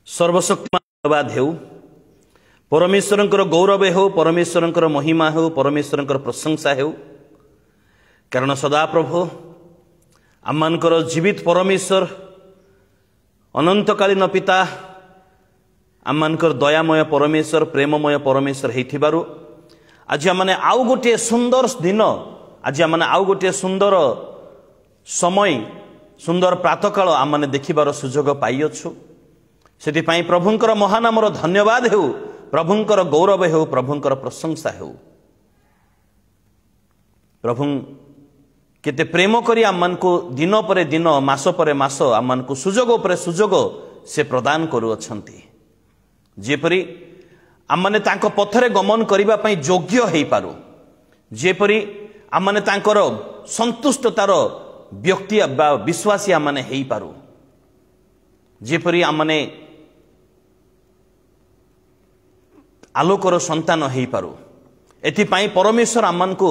सर्वशक्तिमान धन्यवाद हेउ परमेश्वरंकर गौरव हो परमेश्वरंकर महिमा हो परमेश्वरंकर प्रशंसा हेउ कारण सदाप्रभु आमମାନଙ୍କର जीवित परमेश्वर अनंतकालीन पिता आमମାନଙ୍କର दयामय परमेश्वर प्रेममय परमेश्वर हेथिबारु आज आमने आउ गोटे सुंदर दिन आज आमने आउ गोटे सुंदर समय सुंदर प्रातःकाल आमने देखिबार सुजोग पाइअछु सेतिपाई प्रभुंकर महानामर धन्यवाद हेउ प्रभुंकर गौरव हेउ प्रभुंकर प्रशंसा हेउ प्रभु केते प्रेम करी आमनको दिन परे दिन मास परे मास आमनको सुजोग परे सुजोग से प्रदान करूअछंती जेपरी आमने तांको पथरे गमन करिबा पई योग्य हेई पारु जेपरी आमने तांकर संतुष्टतार व्यक्ति बा विश्वासी आमने हेई पारु जेपरी आमने आलोकर संतान हेई पारु एथिपाई परमेश्वर आमनको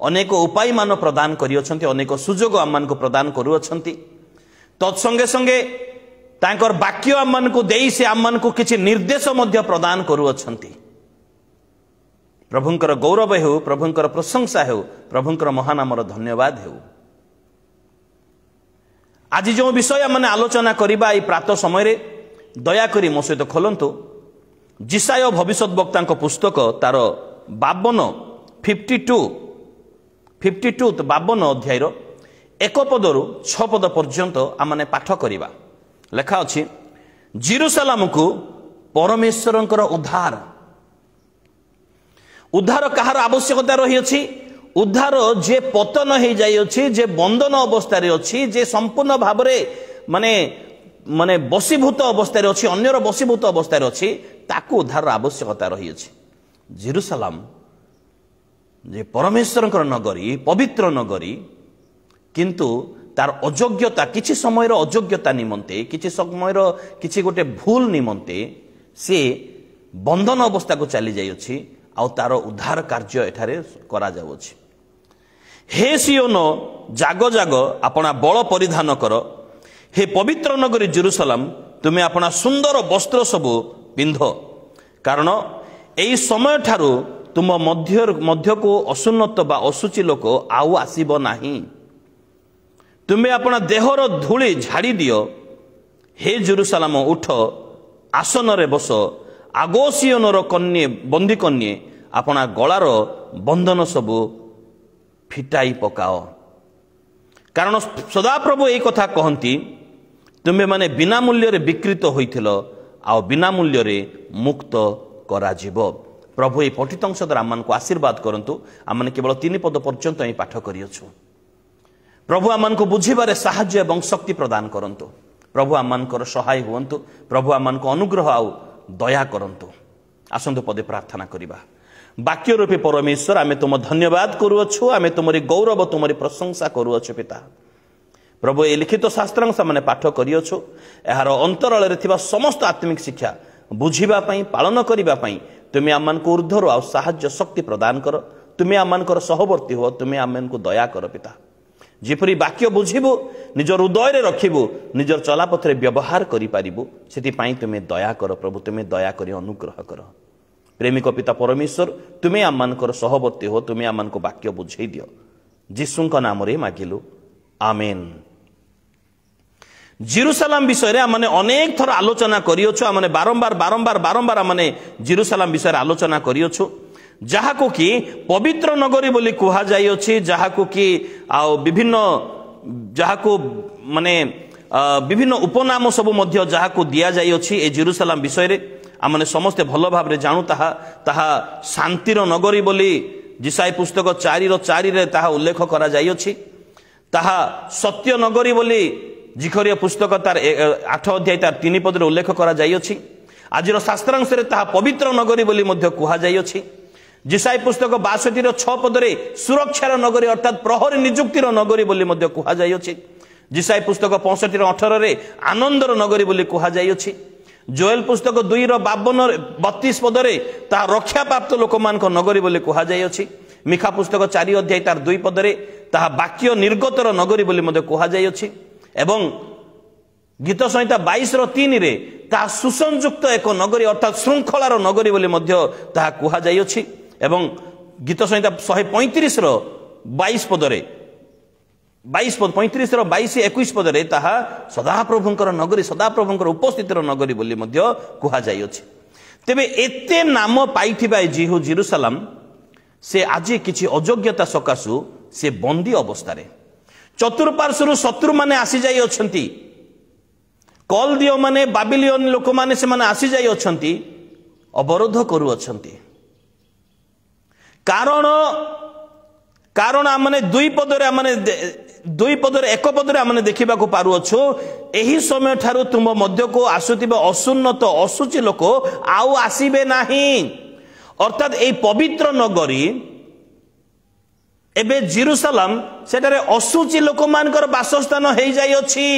अनेक उपाय मान प्रदान करियछंती अनेक सुजोग आमनको प्रदान करूअछंती तत्संगे संगे तांकर वाक्य आमनको देई से आमनको किछि निर्देश मध्य प्रदान करूअछंती प्रभुंकर गौरव हेउ प्रभुंकर प्रशंसा हेउ प्रभुंकर महानामर धन्यवाद हेउ आज जो विषय माने आलोचना करिबा ए प्रात समय रे दया करी मो सहित खोलंतु जिसाय भविष्यद्वक्ता पुस्तक तार 52 अध्याय एक पदरु 6 पद पर्यंत आमने पाठ करिबा लेखा अछि जेरुसलाम को परमेश्वरंकर उद्धार उद्धार कहार आवश्यकता रही अछि उद्धार जे पतन हो जाइए जे बंधन अवस्था अच्छी जे संपूर्ण भाव माने माने बसीभूत अवस्था अच्छी अन्यर बसीभूत अवस्था अच्छी ताकू उद्धार आवश्यकता रही अछि जेरुसलाम जे परमेश्वरंकर नगरी पवित्र नगरी किंतु तार अयोग्यता किछि समयर अयोग्यता निमंते किछि समयर किछि गोटे भूल निमंते से बंधन अवस्था को चली जाई अछि आ तार उद्धार कार्य एठारे करा जाउ अछि हे सियोन जाग जाग अपना बल परिधान कर हे पवित्र नगरी जेरुसलाम तुम्हें अपना सुंदर वस्त्र सबु पिंध कारण एई समय ठारू तुम मध्य को असुन्नत बा असुचि लोक आउ आसीबो नाही तुम्हें अपना देहर धूली झाड़ी दियो हे जेरुसलाम उठ आसन रे बस आगो सियोनर कन्ये बंदी कन्ये अपना गलार बंधन सबु फिटाई पकाओ कारण सदाप्रभु यही कथा कहती तुम्हें माने बिना मूल्य रे विकृत होइथिलो आ बिना मूल्य रे मुक्त करा जीवो प्रभु ये पठित अंश द्वारा आम को आशीर्वाद करंतु आम केवल 3 पद पर्यंत ही पाठ करियछु प्रभु आम को बुझिबारे साहाय्य एवं शक्ति प्रदान करंतु प्रभु आमनकर सहाय हुवंतु प्रभु आम को अनुग्रह आउ दया करंतु आसंतु पदे प्रार्थना करिबा वाक्य रूपी परमेश्वर आमे तुम धन्यवाद करूअछु आमे तुमरी गौरव तुमरी प्रशंसा करूअछु पिता प्रभु ए लिखित शास्त्र सामने पाठ करियछु एहार अंतराल रे थिबा समस्त आत्मिक शिक्षा बुझिबा पई पालन करिबा पई तुमे आमन को ऊर्ध्वर आ साहाय्य शक्ति प्रदान कर तुमे आमनकर सहवर्ती हो तुमे आमन को दया कर पिता जेपरी वाक्य बुझिबु निजर हृदय रे रखिबु निजर चलापथरे व्यवहार करि पारिबु सेति पई तुमे दया कर प्रभु तुमे दया करी अनुग्रह कर प्रेमिक पिता परमेश्वर तुमे आमनकर सहवर्ती हो तुमे आमन को वाक्य बुझेई दियो यीशु का नाम रे मागिलु आमेन जेरुसलाम विषय रे हमने अनेक थर आलोचना करियोछु हमने बारंबार हमने जेरुसलाम विषय रे आलोचना करियोछु जहा को कि पवित्र नगरी बोली कुहा जाई अछि जहा को कि आ विभिन्न जहा को माने विभिन्न उपनाम सब मध्य जहा को दिया जाई अछि ए जेरुसलाम विषय रे हमने समस्त भल भाव रे जानू ताहा शांतिर नगरी बोली जिसाई पुस्तक 4:4 रे ताहा उल्लेख करा जाई अछि ताहा सत्य नगरी बोली जिखरिया पुस्तक तार 8 अध्याय तार 3 पद रे उल्लेख करा जाई अछि आजिर शास्त्रांश रे ताहा पवित्र नगरी बोली मध्य कुहा जाई अछि जिसाई पुस्तक 62 6 पद रे सुरक्षार नगरी अर्थात प्रहरी नियुक्तिर नगरी बोली मध्य कुहा जाई अछि जिसाई पुस्तक 65 18 रे आनंदर नगरी बोली कुहा जाई अछि जोएल पुस्तक 2:32 पद रे ता रक्षा प्राप्त लोक मान को नगरी बोली कुहा जाई अछि मिखा पुस्तक 4 अध्याय तार 2 पद रे ता वाक्य निर्गतर नगरी बोली मध्य कुहा जाई अछि एवं गीत संहिता 22:3 रे ତାହା ସୁସଂଯୁକ୍ତ ଏକ ନଗରୀ ଅର୍ଥାତ୍ ଶୃଙ୍ଖଳାର ନଗରୀ ବୋଲି ମଧ୍ୟ ତାହା କୁହାଯାଇଅଛି। ଏବଂ ଗୀତ ସଂହିତା 135 ର 22 ପଦରେ 35 ର 22 21 ପଦରେ ତାହା ସଦାପ୍ରଭୁଙ୍କର ନଗରୀ, ସଦାପ୍ରଭୁଙ୍କର ଉପସ୍ଥିତିର ନଗରୀ ବୋଲି ମଧ୍ୟ କୁହାଯାଇଅଛି। ତେବେ ଏତେ ନାମ ପାଇଥିବା ଯେଉଁ ଜେରୁସାଲାମ ସେ ଆଜି କିଛି ଅଯୋଗ୍ୟତା ସକାଶୁ ସେ ବନ୍ଦୀ ଅବସ୍ଥାରେ, ଚତୁଃପାର୍ଶ୍ୱରୁ ଶତ୍ରୁମାନେ ଆସିଯାଇ ଅଛନ୍ତି, କଲଦୀୟ ମାନେ ବାବିଲିୟନ ଲୋକମାନେ ସେମାନେ ଆସିଯାଇ ଅଛନ୍ତି, ଅବରୋଧ କରୁଅଛନ୍ତି। କାରଣ ଆମେ ଦୁଇ ପଦରେ ଏକ ପଦରେ ଆମେ ଦେଖିବାକୁ ପାରୁଅଛୁ, ଏହି ସମୟ ଠାରୁ ତୁମ ମଧ୍ୟକୁ ଆସୁଥିବା ଅସୁନ୍ନତ ଅଶୁଚି ଲୋକ ଆଉ ଆସିବେ ନାହିଁ। ଅର୍ଥାତ୍ ଏହି ପବିତ୍ର ନଗରୀ ଏବେ ଜେରୁସାଲାମ ସେଠାରେ ଅଶୁଚି ଲୋକମାନଙ୍କର ବାସସ୍ଥାନ ହେଇଯାଇଅଛି।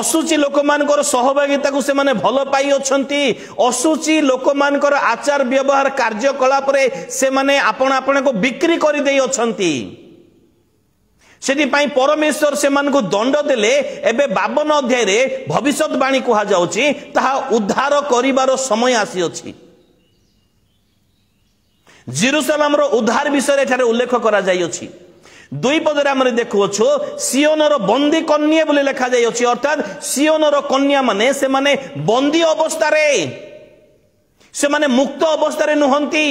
ଅଶୁଚି ଲୋକମାନଙ୍କର ସହଭାଗିତାକୁ ସେମାନେ ଭଲ ପାଇଅଛନ୍ତି। ଅଶୁଚି ଲୋକମାନଙ୍କର ଆଚାର ବ୍ୟବହାର କାର୍ଯ୍ୟକଳାପରେ ସେମାନେ ଆପଣଙ୍କୁ ବିକ୍ରି କରିଦେଇ ଅଛନ୍ତି। ସେଥିପାଇଁ ପରମେଶ୍ୱର ସେମାନଙ୍କୁ ଦଣ୍ଡ ଦେଲେ। ଏବେ 52 ଅଧ୍ୟାୟରେ ଭବିଷ୍ୟତବାଣୀ କୁହାଯାଉଛି ତାହା ଉଦ୍ଧାର କରିବାର ସମୟ ଆସିଅଛି। ଜେରୁସାଲାମର ଉଦ୍ଧାର ବିଷୟରେ ଏଠାରେ ଉଲ୍ଲେଖ କରାଯାଇଅଛି। 2 ପଦରେ ଆମେ ଦେଖୁଅଛୁ ସିଓନର ବନ୍ଦୀ କନ୍ୟା ବୋଲି ଲେଖାଯାଇଅଛି। ଅର୍ଥାତ୍ ସିଓନର କନ୍ୟା ମାନେ ସେମାନେ ବନ୍ଦୀ ଅବସ୍ଥାରେ, ସେମାନେ ମୁକ୍ତ ଅବସ୍ଥାରେ ନୁହନ୍ତି।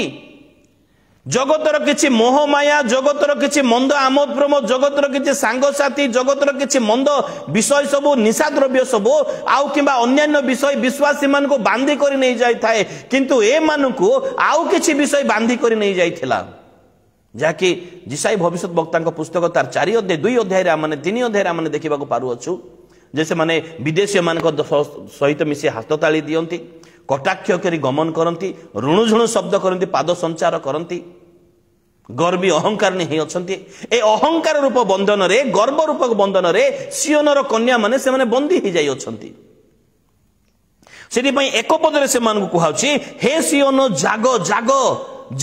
ଜଗତର କିଛି ମୋହମାୟା, ଜଗତର କିଛି ମନ୍ଦ ଆମୋଦ ପ୍ରମୋଦ, ଜଗତର କିଛି ସାଙ୍ଗସାଥୀ, ଜଗତର କିଛି ମନ୍ଦ ବିଷୟ ସବୁ, ନିଶା ଦ୍ରବ୍ୟ ସବୁ ଆଉ କିମ୍ବା ଅନ୍ୟାନ୍ୟ ବିଷୟ ବିଶ୍ୱାସୀମାନଙ୍କୁ ବାନ୍ଧି କରି ନେଇ ଯାଇଥାଏ। କିନ୍ତୁ ଏମାନଙ୍କୁ ଆଉ କିଛି ବିଷୟ ବାନ୍ଧି କରି ନେଇ ଯାଇଥିଲା, ଯାହାକି ଯିଶାଇ ଭବିଷ୍ୟତ ବକ୍ତାଙ୍କ ପୁସ୍ତକ ତାର 2 ଅଧ୍ୟାୟରେ ଆମେ 3 ଅଧ୍ୟାୟରେ ଆମେ ଦେଖିବାକୁ ପାରୁଅଛୁ ଯେ ସେମାନେ ବିଦେଶୀ ମାନଙ୍କ ସହିତ ମିଶି ହାତ ତାଳି ଦିଅନ୍ତି, କଟାକ୍ଷ କରି ଗମନ କରନ୍ତି, ଋଣୁଝୁଣୁ ଶବ୍ଦ କରନ୍ତି, ପାଦ ସଞ୍ଚାର କରନ୍ତି, ଗର୍ବୀ ଅହଙ୍କାର ହେଇ ଅଛନ୍ତି। ଏ ଅହଙ୍କାର ରୂପ ବନ୍ଧନରେ, ଗର୍ବ ରୂପ ବନ୍ଧନରେ ସିଓନର କନ୍ୟା ମାନେ ସେମାନେ ବନ୍ଦୀ ହେଇଯାଇ ଅଛନ୍ତି। ସେଥିପାଇଁ ଏକ ପଦରେ ସେମାନଙ୍କୁ କୁହାଉଛି ହେ ସିଓନ ଜାଗ ଜାଗ,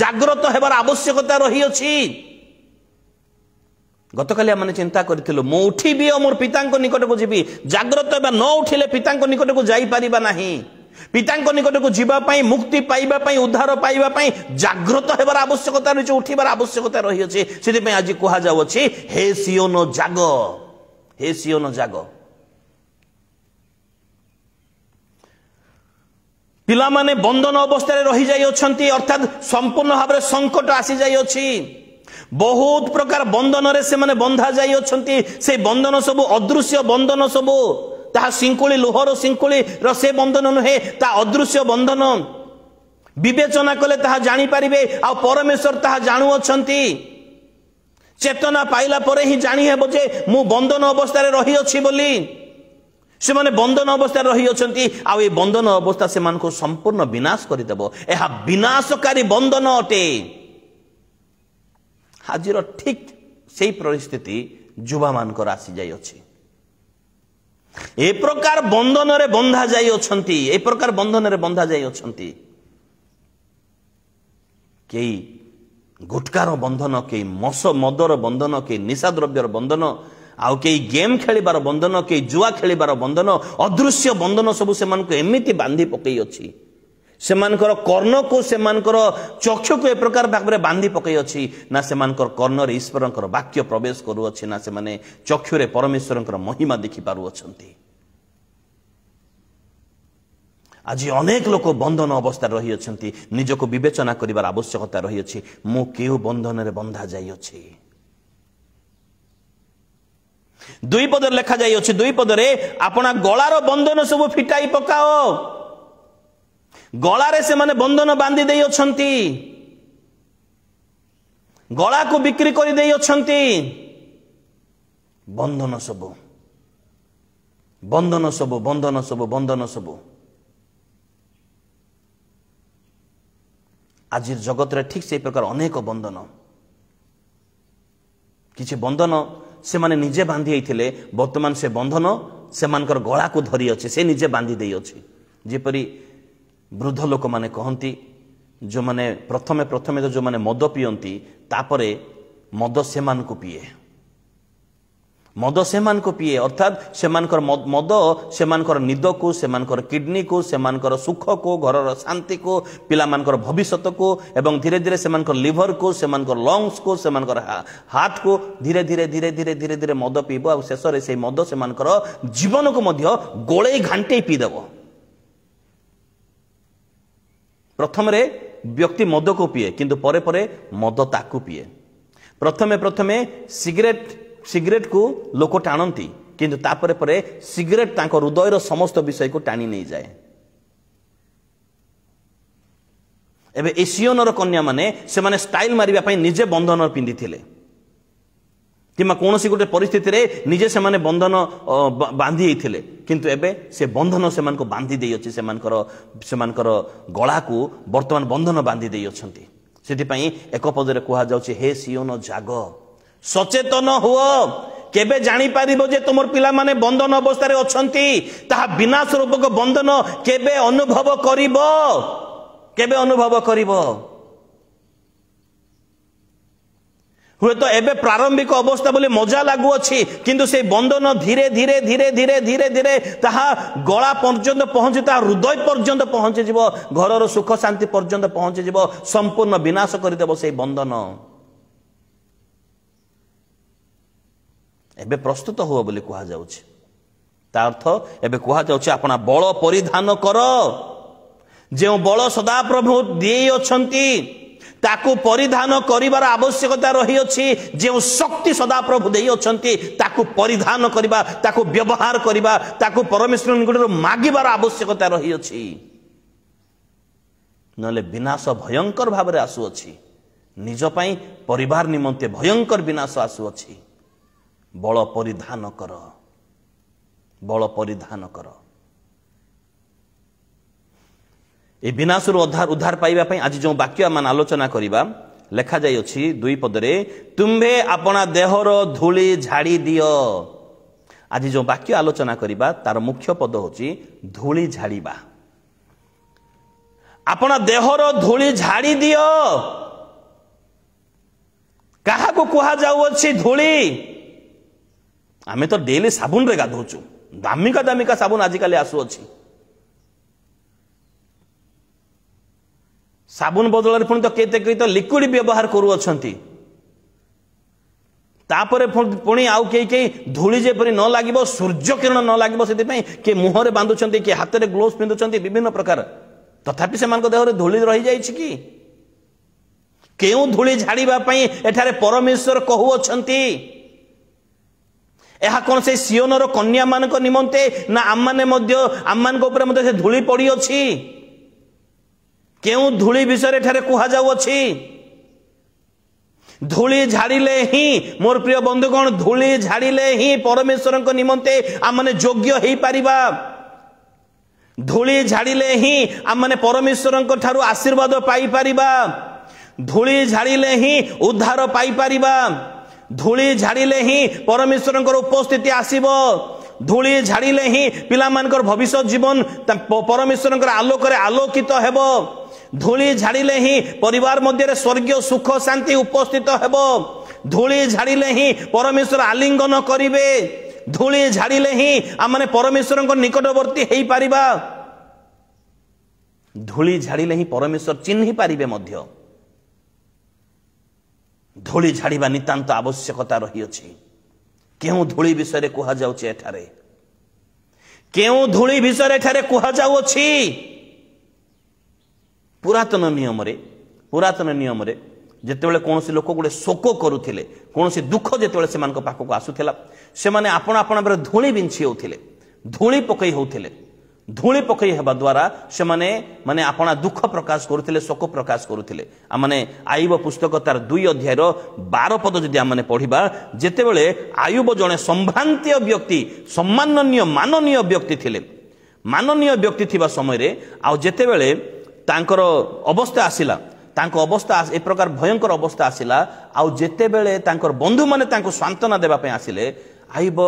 ଜାଗ୍ରତ ହେବାର ଆବଶ୍ୟକତା ରହିଅଛି। ଗତକାଲି ଆମେ ଚିନ୍ତା କରିଥିଲୁ ମୁଁ ଉଠିବି ଓ ମୋର ପିତାଙ୍କ ନିକଟକୁ ଯିବି। ଜାଗ୍ରତ ହେବା, ନ ଉଠିଲେ ପିତାଙ୍କ ନିକଟକୁ ଯାଇପାରିବା ନାହିଁ। ପିତାଙ୍କ ନିକଟକୁ ଯିବା ପାଇଁ, ମୁକ୍ତି ପାଇବା ପାଇଁ, ଉଦ୍ଧାର ପାଇବା ପାଇଁ ଜାଗ୍ରତ ହେବାର ଆବଶ୍ୟକତା ରହିଛି, ଉଠିବାର ଆବଶ୍ୟକତା ରହିଅଛି। ସେଥିପାଇଁ ଆଜି କୁହାଯାଉଅଛି ହେ ସିଓନ ଜାଗ, ହେ ସିଓନ ଜାଗ। ପିଲାମାନେ ବନ୍ଧନ ଅବସ୍ଥାରେ ରହିଯାଇ ଅଛନ୍ତି, ଅର୍ଥାତ୍ ସମ୍ପୂର୍ଣ୍ଣ ଭାବରେ ସଙ୍କଟ ଆସିଯାଇଅଛି। ବହୁତ ପ୍ରକାର ବନ୍ଧନରେ ସେମାନେ ବନ୍ଧା ଯାଇ ଅଛନ୍ତି। ସେ ବନ୍ଧନ ସବୁ ଅଦୃଶ୍ୟ ବନ୍ଧନ ସବୁ, ତାହା ଶିଙ୍କୁଳି, ଲୁହର ଶିଙ୍କୁଳିର ସେ ବନ୍ଧନ ନୁହେଁ, ତାହା ଅଦୃଶ୍ୟ ବନ୍ଧନ। ବିବେଚନା କଲେ ତାହା ଜାଣିପାରିବେ, ଆଉ ପରମେଶ୍ୱର ତାହା ଜାଣୁଅଛନ୍ତି। ଚେତନା ପାଇଲା ପରେ ହିଁ ଜାଣି ହେବ ଯେ ମୁଁ ବନ୍ଧନ ଅବସ୍ଥାରେ ରହିଅଛି ବୋଲି। ସେମାନେ ବନ୍ଧନ ଅବସ୍ଥାରେ ରହିଅଛନ୍ତି, ଆଉ ଏ ବନ୍ଧନ ଅବସ୍ଥା ସେମାନଙ୍କୁ ସମ୍ପୂର୍ଣ୍ଣ ବିନାଶ କରିଦେବ। ଏହା ବିନାଶକାରୀ ବନ୍ଧନ ଅଟେ। ଆଜିର ଠିକ ସେଇ ପରିସ୍ଥିତି ଯୁବାମାନଙ୍କର ଆସିଯାଇଅଛି। ଏ ପ୍ରକାର ବନ୍ଧନରେ ବନ୍ଧା ଯାଇ ଅଛନ୍ତି, ଏ ପ୍ରକାର ବନ୍ଧନରେ ବନ୍ଧା ଯାଇ ଅଛନ୍ତି। କେହି ଗୁଟକାର ବନ୍ଧନ, କେହି ମଦର ବନ୍ଧନ, କେହି ନିଶା ଦ୍ରବ୍ୟର ବନ୍ଧନ, ଆଉ କେହି ଗେମ୍ ଖେଳିବାର ବନ୍ଧନ, କେହି ଜୁଆ ଖେଳିବାର ବନ୍ଧନ, ଅଦୃଶ୍ୟ ବନ୍ଧନ ସବୁ ସେମାନଙ୍କୁ ଏମିତି ବାନ୍ଧି ପକେଇ ଅଛି। ସେମାନଙ୍କର କର୍ଣ୍ଣକୁ, ସେମାନଙ୍କର ଚକ୍ଷୁକୁ ଏ ପ୍ରକାର ଭାବରେ ବାନ୍ଧି ପକେଇ ଅଛି, ନା ସେମାନଙ୍କର କର୍ଣ୍ଣରେ ଈଶ୍ୱରଙ୍କର ବାକ୍ୟ ପ୍ରବେଶ କରୁଅଛି, ନା ସେମାନେ ଚକ୍ଷୁରେ ପରମେଶ୍ୱରଙ୍କର ମହିମା ଦେଖିପାରୁଅଛନ୍ତି। ଆଜି ଅନେକ ଲୋକ ବନ୍ଧନ ଅବସ୍ଥାରେ ରହିଅଛନ୍ତି। ନିଜକୁ ବିବେଚନା କରିବାର ଆବଶ୍ୟକତା ରହିଅଛି। ମୁଁ କେଉଁ ବନ୍ଧନରେ ବନ୍ଧା ଯାଇଅଛି? 2 ପଦରେ ଲେଖାଯାଇଅଛି, 2 ପଦରେ ଆପଣା ଗଳାର ବନ୍ଧନ ସବୁ ଫିଟାଇ ପକାଅ। ଗଳାରେ ସେମାନେ ବନ୍ଧନ ବାନ୍ଧି ଦେଇ ଅଛନ୍ତି, ଗଳାକୁ ବିକ୍ରି କରି ଦେଇ ଅଛନ୍ତି। ବନ୍ଧନ ସବୁ, ବନ୍ଧନ ସବୁ, ବନ୍ଧନ ସବୁ, ବନ୍ଧନ ସବୁ। ଆଜି ଜଗତରେ ଠିକ ସେଇ ପ୍ରକାର ଅନେକ ବନ୍ଧନ। କିଛି ବନ୍ଧନ ସେମାନେ ନିଜେ ବାନ୍ଧି ହେଇଥିଲେ, ବର୍ତ୍ତମାନ ସେ ବନ୍ଧନ ସେମାନଙ୍କର ଗଳାକୁ ଧରି ଅଛି, ସେ ନିଜେ ବାନ୍ଧି ଦେଇ ଅଛି। ଯେପରି ବୃଦ୍ଧ ଲୋକମାନେ କହନ୍ତି, ଯେଉଁମାନେ ପ୍ରଥମେ ତ ଯେଉଁମାନେ ମଦ ପିଅନ୍ତି, ତାପରେ ମଦ ସେମାନଙ୍କୁ ପିଏ। मद से पिए अर्थात से मद से निद को से किडनी को से सुख को घर शांति को पिला भविष्य को एवं धीरे धीरे से लिवर को से लंग्स को से हार्ट को धीरे धीरे धीरे धीरे धीरे धीरे मद पीब आ शेष से मद से जीवन को गोले घांटे पीदेव। प्रथम रे व्यक्ति मद को पीए किंतु परे परे मद ताकू पीए। प्रथमे प्रथमे सिगरेट को लोक टाणती किंतु तापरे परे सिगरेट तांको हृदयर समस्त विषय को टाणी नहीं जाए। एबे एशियनर कन्या माने से माने स्टाइल मारिबा पई निजे बंधन पिंधि थिले किमा कोनोसी गोटे परिस्थिति रे निजे से माने बंधन बांधी थिले किंतु एबे से बंधन से मान को बांधी देई अछि से मानकर गळा को वर्तमान बंधन बांधी देई अछंती। सेति पई एक पदरे कुहा जाउछि हे सियोन जाग सचेतन हुओ केबे जानी पारिबो जे तुमर पिला माने बंधन अवस्था रे अछंती ताहा विनाश रूपक बंधन केबे अनुभव करिबो हुए तो एबे प्रारंभिक अवस्था बोले मजा लागू अछि किंतु से बंधन धीरे धीरे धीरे धीरे धीरे धीरे ताहा गळा पर्यंत पहुंचे ताहा हृदय पर्यंत पहुंचे जीवो घरर सुख शांति पर्यंत पहुंचे जीवो संपूर्ण विनाश करि देबो से बंधन। एबे प्रस्तुत हुआ बोली कहा जाउछि ता अर्थ एबे कहा जाउछि अपना बल परिधान कर जे बल सदा प्रभु दिए अछंती ताकू परिधान करिवार आवश्यकता रही अछि जे शक्ति सदा प्रभु देई अछंती ताकू परिधान करिबा ताकू व्यवहार करिबा ताकू परमेश्वर निकटरो मागिबार आवश्यकता रही अछि नले विनाश भयंकर भाबरे आसु अछि निज पई परिवार निमंते भयंकर विनाश आसु अछि। बल परिधान कर बल परिधान कर ए विनाश उद्धार पाइबा पई आज जो वाक्य मान आलोचना करिबा लेखा जाई अछि 2 पदरे तुम्भे अपना देहर धूली झाड़ी दियो। आज जो वाक्य आलोचना करिबा तार मुख्य पद होची धूली झाड़ीबा अपना देहर धूली झाड़ी दियो। कहा को कुहा जाउ अछि धूली आमे तो डेली साबुन रे गाधोचु दामिका दामिका साबुन आजिकाली आसु अछि साबुन बदल पुणी तो केते तो लिक्विड व्यवहार करू अछंती तापरे पुणी आउ के धूली जेपरी न लागिबो सूर्य किरण न लागिबो सेति पई के मुहरे बांधुचंती के हाथ रे ग्लोव्स पिंधुचंती विभिन्न प्रकार तथापि से मानको देहरे धूली रही जाई छि कि केउ धूली झाड़ीबा पई एठारे परमेश्वर कहू अछंती एहा कोन से सियोनर कन्या मानक निमंते ना आम्माने मध्य आम्मानक ऊपर मध्य से धूली पड़ी अछि केउ धूली विषय ठारे कुहा जाउ अछि धूली झाड़ीले ही मोर प्रिय बंधुगण धूली झाड़ीले ही परमेश्वर निमंते आमने योग्य हेई पारिबा धूली झाड़ीले ही आमने परमेश्वर ठारू आशीर्वाद पाई पारिबा धूली झाड़ीले ही उद्धार पाई पारिबा धूली झाड़ीले ही परमेश्वर उपस्थिति आसीबो धूली झाड़ीले ही पिला मानकर भविष्य जीवन परमेश्वर आलोक रे आलोकित हेबो धूली झाड़ीले ही परिवार मध्य स्वर्गीय सुख शांति उपस्थित हेबो धूली झाड़ीले ही परमेश्वर आलिंगन करिवे धूली झाड़ीले ही आमने परमेश्वर निकटवर्ती हेई पारिबा धूली झाड़ीले ही परमेश्वर चिन्हि पारिबे मध्य धूली झाड़ीबा नितांत आवश्यकता रही अछि केउ धूली विषय रे कुहा जाउछि एठारे केउ धूली विषय रे एठारे कुहा जाउ अछि पुरातन नियम रे जेतेबेले कोनोसी लोक गुडे शोक करूथिले कोनोसी दुख जेतेबेले से मानक पाखको आसुथिला से माने आपन आपन पर धूली बिंछि होथिले धूली पकई होथिले धूली पकई हेबा द्वारा से माने आपना दुख प्रकाश करुथिले शोक प्रकाश करुथिले आमने आयुब पुस्तक तार 2 अध्याय 12 पद जदि आमने पढिबा जेतेबेले आयुब जने संभ्रांतीय व्यक्ति सम्माननीय माननीय व्यक्ति थिले माननीय व्यक्ति थिबा समय रे आ जेतेबेले तांकर अवस्था आसिला तांको अवस्था ए प्रकार भयंकर अवस्था आसिला आ जेतेबेले तांकर बंधु माने तांको सांत्वना देबा पय आसिले आयुब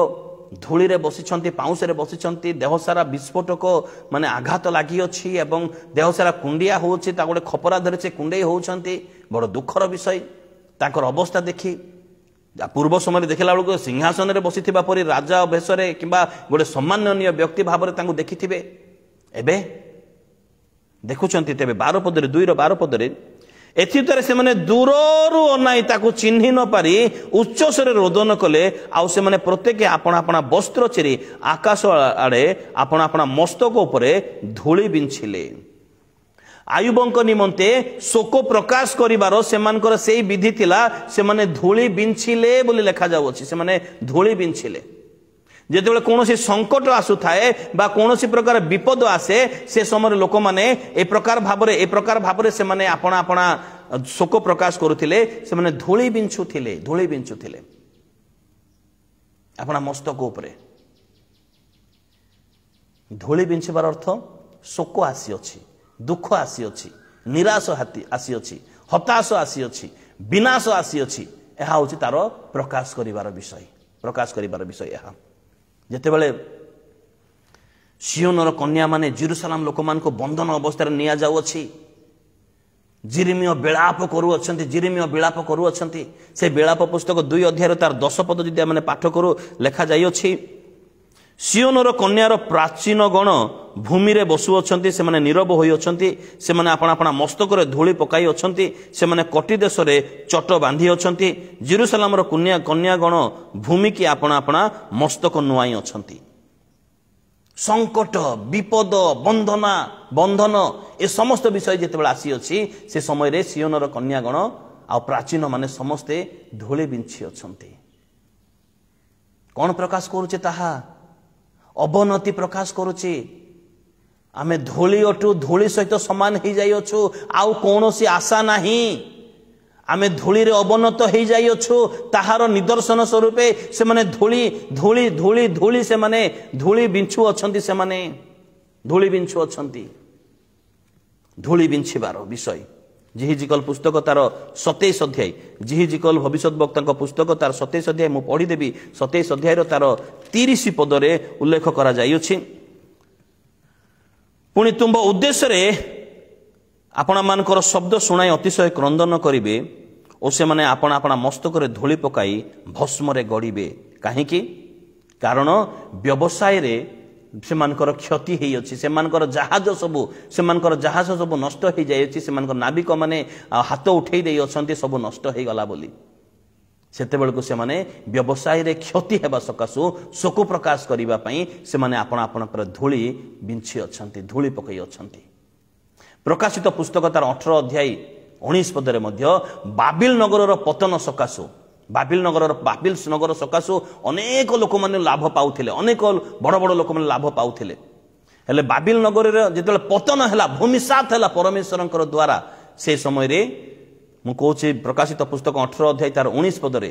धूली रे बसिछंती पाउस रे बसिछंती देह सारा विस्फोटक माने आघात लागि अछि एवं देह सारा कुंडिया होछि ता गोटे खपरा धरे से कुंडई होउछंती बड़ दुखर विषय तांकर अवस्था देखि पूर्व समय देखला बेलू सिंहासन में बसी परी राजा भेषरे कि गोटे सम्माननीय व्यक्ति भाव में देखिथे एबे देखुंत तेरे 12 पदरे 2:12 पदरे एथिद्वारा से माने दूररू अनाई ताकू चिन्ह न पारी उच्च स्वर रोदन कले आउ से माने प्रत्येक आपना आपना वस्त्र चिरी आकाश आड़े आपना आपना मस्तक उपरे धूली बिंछिले आयुबंक निमंते शोक प्रकाश करिवार सेमानकर सेई विधि थिला से माने धूली बिंछिले बोली लिखा जाउछि से माने धूली बिंछिले जेतेबेले कोनोसी संकट आसु थाए बा कोनोसी प्रकार विपद आसे से समय लोक माने ए प्रकार भाबरे से माने आपना आपना शोक प्रकाश करुथिले से माने धूली बिंछुथिले आपना मस्तक उपरे धूली बिंछिबार अर्थ शोक आसी अछि दुख आसी अछि निराश आसी अछि हताश आसी अछि विनाश आसी अछि एहा होछि तार प्रकाश करिवार विषय एहा जेतेबेले सियोनर कन्या माने जेरुसलाम लोक मान को बंधन अवस्था निया जाउछि जिरिमियो विलाप करूअछंती से विलाप पुस्तक 2 अध्याय तार 10 पद जदि माने पाठ करू लेखा जाइछि सियोनर कन्यार प्राचीन गण भूमि रे बसुअछंती से माने नीरव होई अछंती से माने आपना आपना मस्तक रे धूली पकाई अछंती से माने कटी देश रे चट बांधी अछंती जेरुसलाम रो कन्या गण भूमि की आपना आपना मस्तक नुआई अछंती संकट विपद बंधन ए समस्त विषय जेतेबेला आसी अछि से समय रे सियोनर कन्या गण आ प्राचीन माने समस्ते धूली बिंछी अछंती कोन प्रकाश करूचे ताहा अवनति प्रकाश करुची आमे धूली अटू धूली सहित समान हो जाइछु आउ कौनसी आशा नहीं आमे धूली रे अवनत हो जाइछु ताहार निदर्शन स्वरूपे से माने धूली धूली धूली धूली से माने धूली बिंछु अछंती से माने धूली बिंछु अछंती धूली बिंछिबार विषय जिहिजिकल पुस्तक तार 27 अध्याय जिहिजिकल भविष्यत वक्ता पुस्तक तार 27 अध्याय मु पढ़ी देबी 27 अध्याय तार 30 पदरे उल्लेख करा जाइछि पुणी तुम उद्देश्य रे आपण मानकर शब्द शुणाई अतिशय क्रंदन करिवे और से माने आपण आपना मस्तक रे धूली पकाई भस्म रे गड़िबे काहेकि कारण व्यवसाय रे से मानकर क्षति हेई अछि से मानकर जहाज सब नष्ट हो जाय अछि से मानकर नाविक माने हाथ उठेई देई अछंती सब नष्ट हो गला बोली सेते बेलको से माने व्यवसाय रे क्षति हेबा सकासु शोक प्रकाश करिबा पई से माने आपण आपण पर धूली बिंछि अछंती धूली पकई अछंती प्रकाशित पुस्तक तार 18 अध्याय 19 पदरे मध्य बाबिल नगर रो पतन सकासु बाबिल नगर सकाशु अनेक लोक माने लाभ पाउथिले अनेक बड़ बड़ लोक माने लाभ पाउथिले हेले बाबिल नगर रे जेतेले पतन हैला भूमिसात हैला परमेश्वरंकर द्वारा से समय रे मु कहूची प्रकाशित पुस्तक 18 अध्याय तार 19 पदरे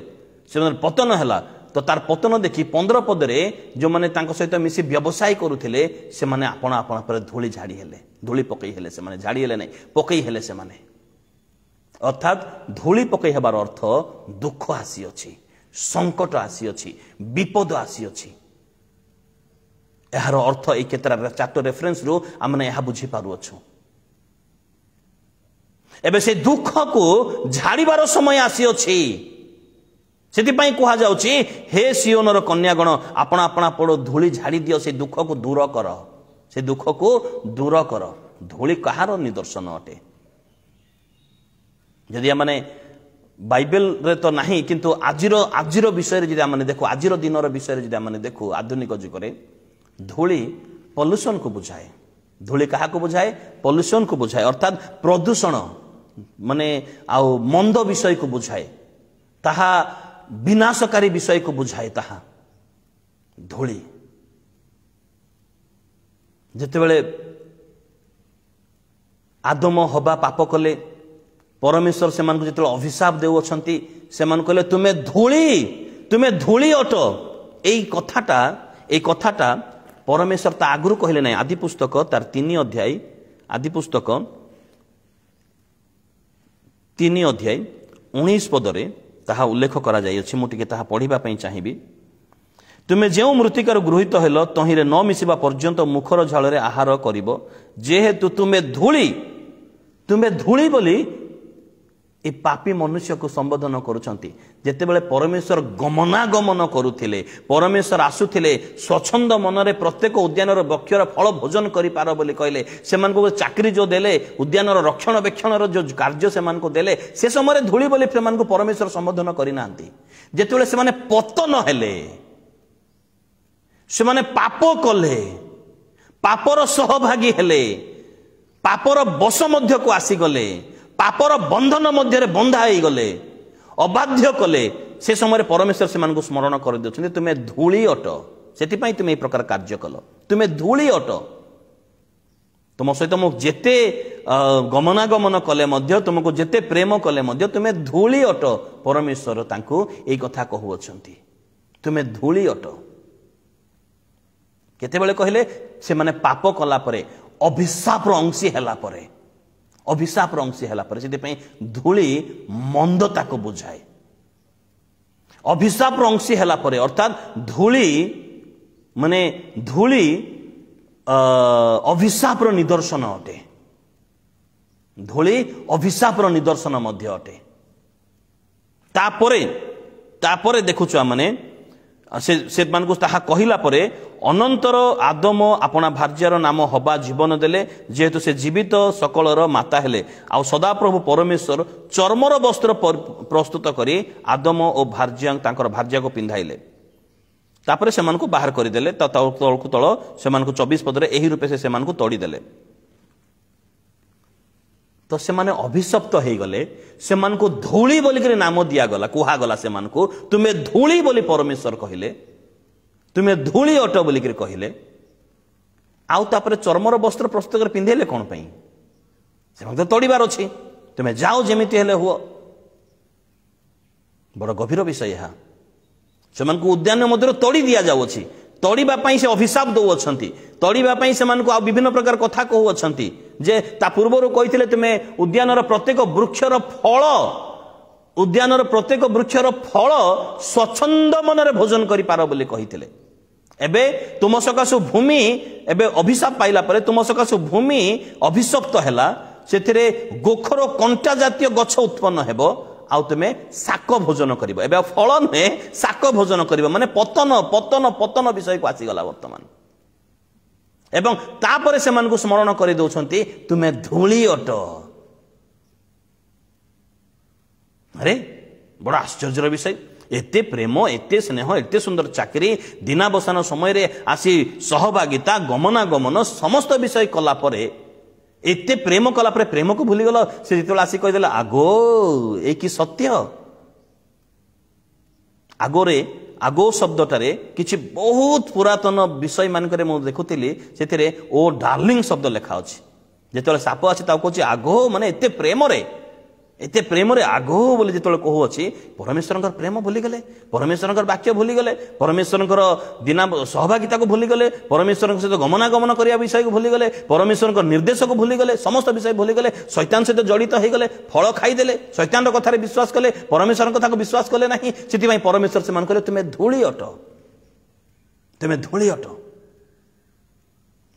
से पतन हैला तो तार पतन देखि 15 पदरे जो माने तांको सहित मिसी व्यवसाय करूथिले से माने आपण आपण पर धूली झाड़ी हेले धूली पकई हेले से माने झाड़ी हेले नै पकई हेले से माने अर्थात धूली पकई हेबार अर्थ दुख आसी अछि संकट आसी अछि विपद आसी अछि एहार अर्थ ए केतरा चार्ट रेफरेंस रो हमने एहा बुझी पारु अछु एबे से दुख को झाड़ीबार समय आसी अछि सेति पई कहा जाउछि हे सियोनर कन्यागण आपण आपण पड़ो धूली झाड़ी दियो से दुख को दूर कर धूली कहार निदर्शन अटे जदि माने बाइबल रे तो नहीं किंतु आजिर विषय रे जदि माने देखो आजिर दिनर विषय रे जदि माने देखो आधुनिक जुग रे धूली पॉल्यूशन को बुझाए धूली कहा को बुझाए पॉल्यूशन को बुझाए अर्थात प्रदूषण माने आउ मंद विषय को बुझाए ताहा विनाशकारी विषय को बुझाए ताहा धूली जेतेबेले आदम हवा पाप कले परमेश्वर से मान को जितले अभिशाप देउ अछंती से मान कहले तुमे धूली अट एई कथाटा परमेश्वर ता आगुरु कहले नै आदि पुस्तक तार 3 अध्याय आदि पुस्तक 3 अध्याय 19 पदरे ताहा उल्लेख करा जाय अछि मु टिके ताहा पढिबा पई चाहिबी तुमे जेउ मृतिकार गृहीत हेलो तहिरे न मिसिबा पर्यंत मुखर झाल रे आहार करिवो जेहेतु तुमे धूली बोली ए पापी मनुष्य को संबोधन करुछंती जेतेबेले परमेश्वर गमनागमन करुथिले परमेश्वर आसुथिले स्वच्छंद मनरे प्रत्येक उद्यानर वृक्षर फल भोजन करि पार बोली कहले सेमान को चाकरी जो देले उद्यानर रक्षणबेक्षणर जो कार्य सेमान को देले से समय धूली बोली सेमान को परमेश्वर संबोधन करि नांती जेतेबेले सेमाने पतन हेले सेमाने पाप कले पापर सहभागी हेले पापर बस मध्य को आसी गले पापर बंधन मध्य बंधा हो गले अबाध्य कले से समय परमेश्वर से स्मरण कर दे तुम्हें धूली अट से तुम्हें ये प्रकार कार्य कल तुम्हें धूली अट तुम सहित मुझे जेते गमनागमन कले मध्य तुमको जेते प्रेम कले मध्य तुम्हें धूली अट परमेश्वर तांको एई कथा कहउछंती तुम्हें धूली अट केतेबेले कहले से माने पाप कला परे अभिशाप अंशी हैला परे अभिशाप अंशी हैला परे से धूली मंदता को बुझाए अभिशाप अंशी हैला परे अर्थात धूली माने धूली अभिशाप निदर्शन अटे धूली अभिशाप निदर्शन मध्य अटे तापरे देखुछु माने से मान को ताहा कहिला परे अनंतर आदम अपना भार्यार नाम हवा जीवन देले जेहेतु से जीवित सकलर माता हेले आ सदाप्रभु परमेश्वर चर्मर वस्त्र प्रस्तुत करी आदम और भार्या तांकर भार्या को पिंधाइले तापरे सेमान को बाहर करदेले तलकु तल सेमान को 24 पदरे एही रूपे से सेमान को तोड़ी देले तो से माने अभिशप्त हो गले से मान को धूली बोलिक नाम दिया गला कुहा गला से मान को तुम्हें धूली बोली परमेश्वर कहले तुम्हें धूली अट बोलिक कहले आउ तापरे चर्मर वस्त्र प्रस्तुत कर पिंधेले कौन पई से तो तोड़ीबार अछि तुम्हें जाओ जेमिति हेले हुओ बड़ गभीर विषय यह से मान को उद्यान मध्य तोड़ी दिया जाउ अछि तोड़ीबा पई से अभिशाप दउ अछंती तोड़ीबा पई से मान को आ विभिन्न प्रकार कथा कहउ अछंती जे ता पूर्वरु कहिथिले तुम्हें उद्यानर प्रत्येक वृक्षर फल उद्यानर प्रत्येक वृक्षर फल स्वच्छंद मनरे भोजन करि पार बोली कहिथिले एबे तुम सकाशु भूमि एबे अभिशाप पाइला परे तुम सकाशु भूमि अभिशप्त हैला सेथिरे गोखर कंटा जातीय गछ उत्पन्न हेबो आउ तुमे शाक भोजन करिवो एबे फल नुहे शाक भोजन करिवो माने पतन पतन पतन विषय को आसी गला वर्तमान एवं तापरे से मान को स्मरण कर दउछंती तुमे धूली अट अरे बड़ा आश्चर्य विषय एते प्रेम एते स्नेह एते सुंदर चाकरी दिनावसान समय रे आसी सहभागिता गमनागमन समस्त विषय कला परे एते प्रेम कला परे प्रेम को भूली गल से जितला आसी कहि देला आगो ए की सत्य आगोरे आगो शब्दटारे किछि बहुत पुरातन विषय मानकरे मु देखुतिली सेथिरे ओ डार्लिंग शब्द लेखा अछि जेतले साप अछि ता कहछि आगो माने एते प्रेम रे आगो बोली जेतले कहू अछि परमेश्वरंकर प्रेम भूली गले परमेश्वरंकर वाक्य भूली गले परमेश्वरंकर दिना सहभागिता को भूली गले परमेश्वरंक सहित गमनागमन करिया विषय को भूली गले परमेश्वरंकर निर्देश को भूली गले समस्त विषय भूली गले शैतान सहित जड़ित हो गले फल खाई देले शैतान कथा रे विश्वास कले परमेश्वर कथा को विश्वास कले नाही सेति भाई परमेश्वर से मान कले तुम्हें धूली अट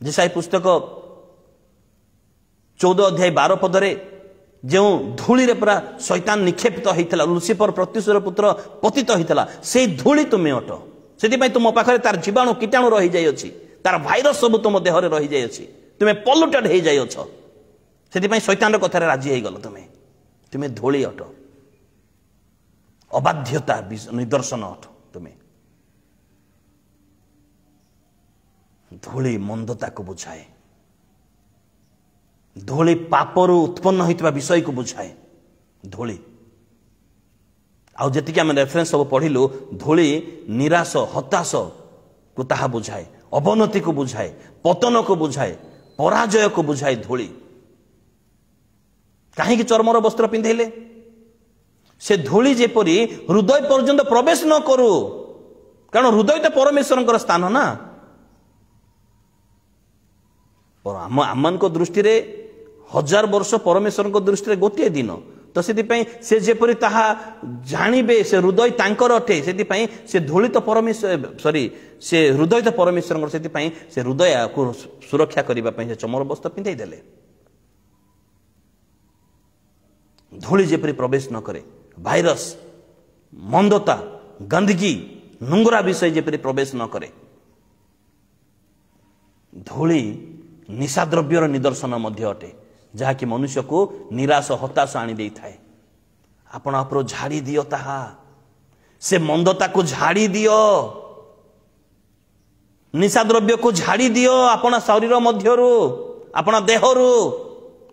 जेसाई पुस्तक 14 अध्याय 12 पदरे जो धूली रे पूरा शैतान निक्षेपित होइतला लुसिफर प्रतिशोर पुत्र पतित होइतला से धूली तुम्हें अट सेति भाई तुम पाखरे तार जीवाणु कीटाणु रही जाय अछि तार भाइरस सब तुम देह रे रही जाय अछि तुम्हें पॉल्यूटेड हो जाय अछ सेति भाई शैतान रे कथा रे राजी हे गल तुम्हें धूली अट अबाध्यता निदर्शन अट तुम्हें धूली मंदता को बुझाए धूली पापरु उत्पन्न होइतबा विषय को बुझाए धूली आउ जेतिके हम रेफरेंस सब पढ़िलु धूली निराश हताश को ताहा बुझाए अवनति को बुझाए पतन को बुझाए पराजय को बुझाए धूली कहीं चर्मर वस्त्र पिंधेले से धूली जेपरी हृदय पर्यंत प्रवेश न करू कारण हृदय तो परमेश्वर स्थान ना आम दृष्टि रे 1000 वर्ष परमेश्वर दृष्टि गोटे दिन तो से जेपरी ताहा जानिबे से हृदय तांकर अटे से धूली तो परमेश्वर सॉरी से हृदय तो परमेश्वर से हृदय को सुरक्षा करने चमर वस्त्र पिंधे देले धूली जेपरी प्रवेश न करे, भाइरस, मंदता, गंदगी, नुंगरा विषय जेपरी प्रवेश न करे। धूली निशाद्रव्यर निदर्शन मध्य अटे, जहाँकि मनुष्य को निराश हताश आनी दे थाए। आपण आप झाड़ी दियो, ताहा से मंदता को झाड़ी दियो, निशाद्रव्य को झाड़ी दियो आपण शरीर मध्यरु, आपण देहरु,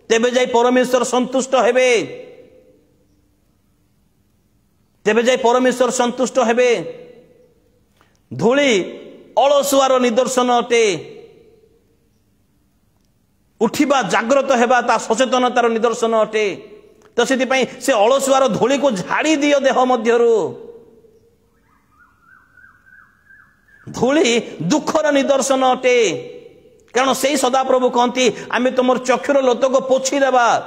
तेबे जाई परमेश्वर संतुष्ट हेबे, तेबे जाई परमेश्वर संतुष्ट हेबे। धूली अलसुआर निदर्शन अटे, उठिबा जाग्रत हेबा ता सचेतनतार निदर्शन अटे। तो से अलसुआर धूली को झाड़ी दियो देह मध्यरु। धूली दुखर निदर्शन अटे, कारण से सदाप्रभु कहती आमे तुम चक्षुर लत को पोछि देबा,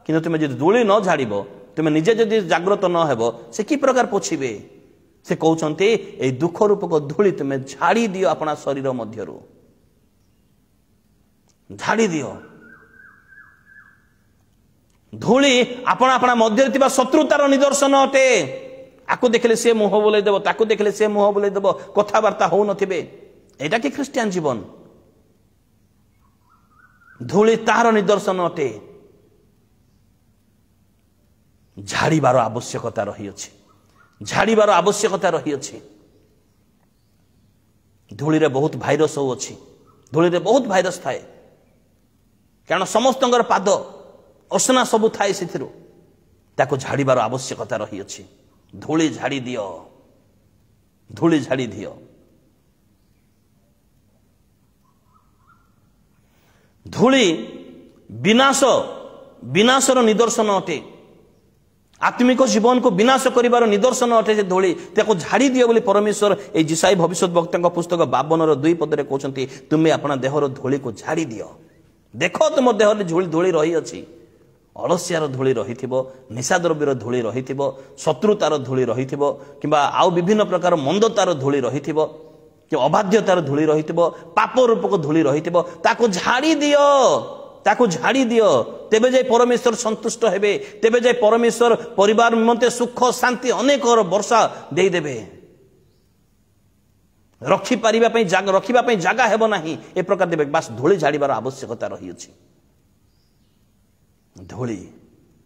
किंतु तुम जदि धूली न झाड़िब, तुम निजे जदि जाग्रत न हेब, से कि प्रकार पोछिबे? से कहउछन्ते ए दुख रूपक धूली तुम झाड़ी दियो अपना शरीर मध्यरु, झाड़ी दियो। धूली अपना अपना मध्य थिबा शत्रुतार निदर्शन अटे। आकु देखले से मुह बोलै देबो, ताकु देखले से मुह बोलै देबो, कथाबार्ता हो नथिबे। एटा कि ख्रिस्टियान जीवन? धूली तार निदर्शन अटे। झाड़ीबार आवश्यकता रही अछि, झाड़ीबार आवश्यकता रही अछि। धूली रे बहुत भाइरस अछि, धूली रे बहुत भाइरस थाए, कारण समस्तंगर पाद असना सबु थाए सिथिरु, ताको झाड़ीबार आवश्यकता रही अछि। धूली झाड़ी दियो, धूली झाड़ी दियो। धूली विनाश, विनाशर निदर्शन अटे। आत्मिक जीवन को विनाश करिवार निदर्शन अटे से धूली, ताको झाड़ी दियो बोली परमेश्वर ए जिसाई भविष्यत वक्ताଙ୍କ पुस्तक 52 2 पदरे कहउछन्ती, तुमे अपना देहर धूली को झाड़ी दियो। देखो तुम देहर धूली रही अछि, अलस्यार धूली रही, निशाद्रव्यर धूली रही, शत्रुतार धूली रही, किंबा आउ विभिन्न प्रकार मंदतार धूली रही, कि अबाध्यतार धूली रही, पाप रूपक धूली रही, ताको झाड़ी दियो, ताको झाड़ी दियो। तेबे जाय परमेश्वर संतुष्ट हेबे, तेबे जाय परमेश्वर परिवार निमंते सुख शांति अनेक वर्षा दे देबे। रखी पारिबा पई जागा, रखिबा पई जागा हेबो नाही, ए प्रकार देबे। बस धूली झाड़ीबार आवश्यकता रही अछि। धूली,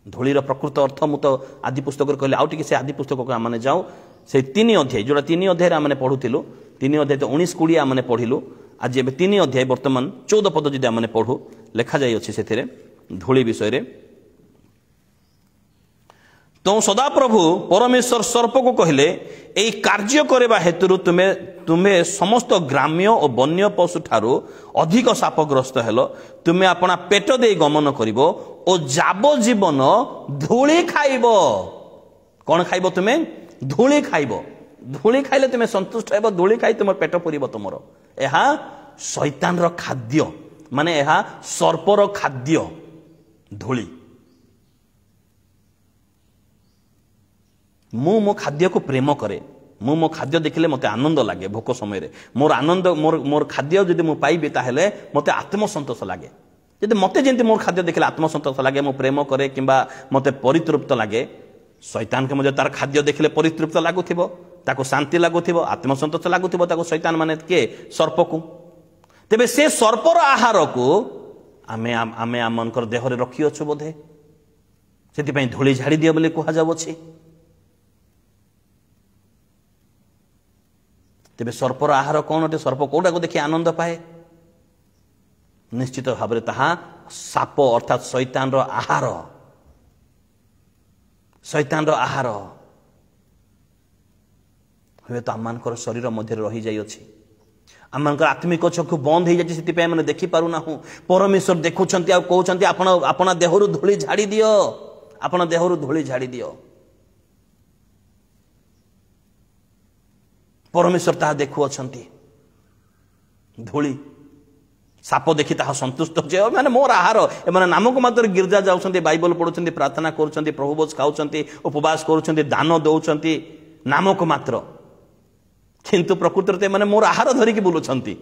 धूलीर प्रकृत अर्थ मु तो आदि पुस्तक कहले, आउ टिके से आदि पुस्तक को आमने जाऊ, से 3 अध्याय, जोड़ा 3 अध्याय आमने पढुतिलु, 3 अध्याय तो 19-20 आमने पढिलु। आज एबे 3 अध्याय वर्तमान 14 पद जदि आमने पढु, लेखा जाय अछि सेथिरे धूली विषय रे। तो सदाप्रभु परमेश्वर सर्प को कहले, एई कार्य करबा हेतु तुम्हें समस्त ग्राम्य और वन्य पशु ठारू अधिक सापग्रस्त हेलो। तुम्हें अपना पेट दे गमन करिवो और जाबो जीवन धूली खाइबो। कौन खाइबो? तुम्हें धूली खाइबो। धूली खाइले तुम्हें संतुष्ट हेबो, धूली खाइ तुम पेट पुरिबो तुमरो। एहा शैतान रो खाद्य, माने एहा सर्पर खाद्य धूली। मु मो खाद्य को प्रेम करे, मु मो खाद्य देखिले मते आनंद लागे। भोक समय रे मोर आनंद, मोर खाद्य जदि मु पाइबे ताहेले मते आत्मसंतोष लागे। जदि मते जेंति मोर खाद्य देखिले आत्मसंतोष लागे, मु प्रेम करे किंबा मते परितृप्त लागे, शैतान के मजे तार खाद्य देखिले परितृप्त लागुथिबो, ताको शांति लागुथिबो, आत्मसंतोष लागुथिबो, ताको शैतान माने के सर्प को। तेबे से सर्पर आहार को आमे आमे आमनकर देह रे रखि अछु बोधे, सेति पई धूली झाड़ी दियो बोली कुहा जाव अछि। तेबे सर्पर आहार कौन अटे? सर्प कोटा को देखि आनंद पाए? निश्चित भाव ताहा साप अर्थात शैतान रो आहार, शैतान रो आहार हुए तो आमनकर शरीर मध्य रही जाई अछि। आमनकर आत्मिक चक्षु बंद हो जाए, से मैंने देखी पारू ना। परमेश्वर देखुंट आ कहते अपना देहरु धूली झाड़ी दियो, अपना देहरु धूली झाड़ी दियो। परमेश्वर ताहा देखु अछंती। धूली साप देखि ताहा संतुष्ट जे माने मोर आहार। एमाने नामक मात्र गिरजा जाउछंती, बाइबल पढुछंती, प्रार्थना करूछंती, प्रभुभोज खाउछंती, उपवास करूछंती, दान दउछंती नामक मात्र, किंतु प्रकृति माने मोर आहार धरिकी बुलुछंती।